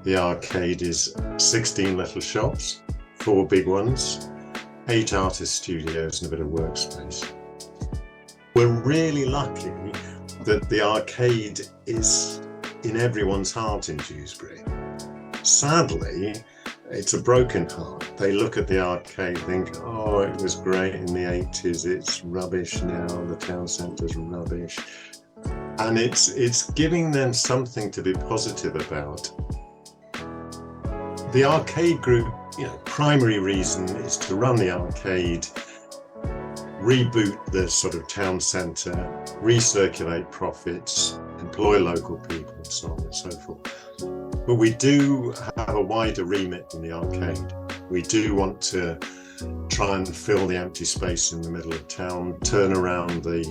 The arcade is 16 little shops, 4 big ones, 8 artist studios and a bit of workspace. We're really lucky that the arcade is in everyone's heart in Dewsbury. Sadly, it's a broken heart. They look at the arcade, think, oh, it was great in the 80s, it's rubbish now, the town centre's rubbish. And it's giving them something to be positive about. The arcade group, primary reason is to run the arcade, reboot the sort of town centre, recirculate profits, employ local people and so on and so forth. But we do have a wider remit than the arcade. We do want to try and fill the empty space in the middle of town, turn around the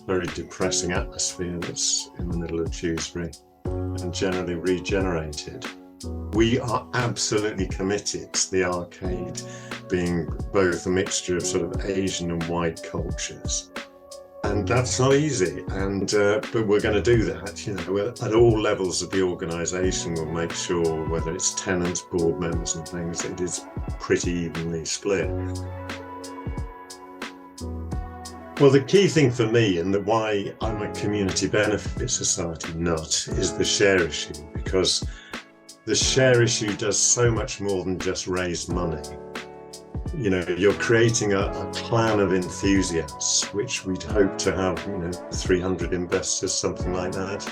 very depressing atmosphere that's in the middle of Dewsbury and generally regenerate it. We are absolutely committed to the arcade being both a mixture of sort of Asian and white cultures. And that's not easy, but we're going to do that. At all levels of the organisation, we'll make sure, whether it's tenants, board members and things, it is pretty evenly split. Well, the key thing for me, and why I'm a community benefit society nut, is the share issue, because the share issue does so much more than just raise money. You're creating a clan of enthusiasts, which we'd hope to have, 300 investors, something like that.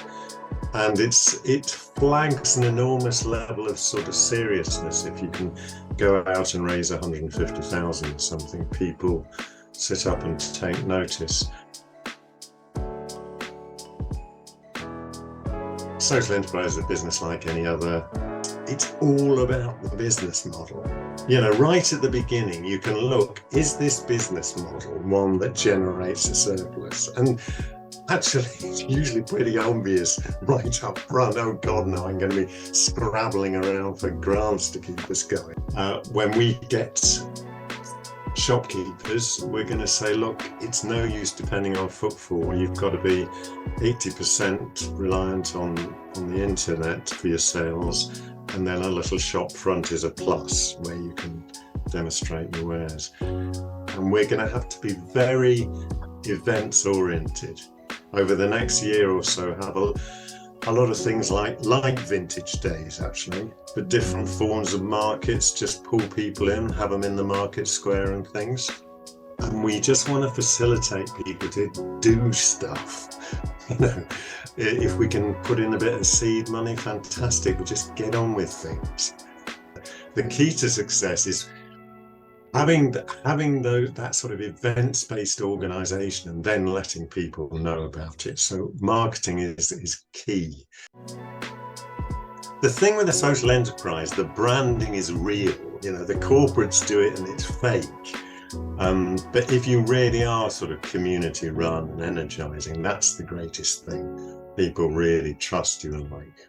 And it flags an enormous level of sort of seriousness. If you can go out and raise 150,000 or something, people sit up and take notice. Social enterprise is a business like any other. It's all about the business model. Right at the beginning, you can look, is this business model one that generates a surplus? And actually, it's usually pretty obvious right up front. Oh God, no, I'm going to be scrabbling around for grants to keep us going. When we get shopkeepers, we're going to say, look, it's no use depending on footfall. You've got to be 80% reliant on the internet for your sales. And then a little shop front is a plus where you can demonstrate your wares. And we're going to have to be very events oriented. Over the next year or so, have a lot of things like vintage days, actually, for different forms of markets, just pull people in, have them in the market square and things. And we just want to facilitate people to do stuff. If we can put in a bit of seed money, fantastic. We'll just get on with things. The key to success is having that sort of events-based organisation and then letting people know about it. So marketing is key. The thing with a social enterprise, the branding is real. The corporates do it and it's fake. But if you really are sort of community run and energising, that's the greatest thing. People really trust you and like.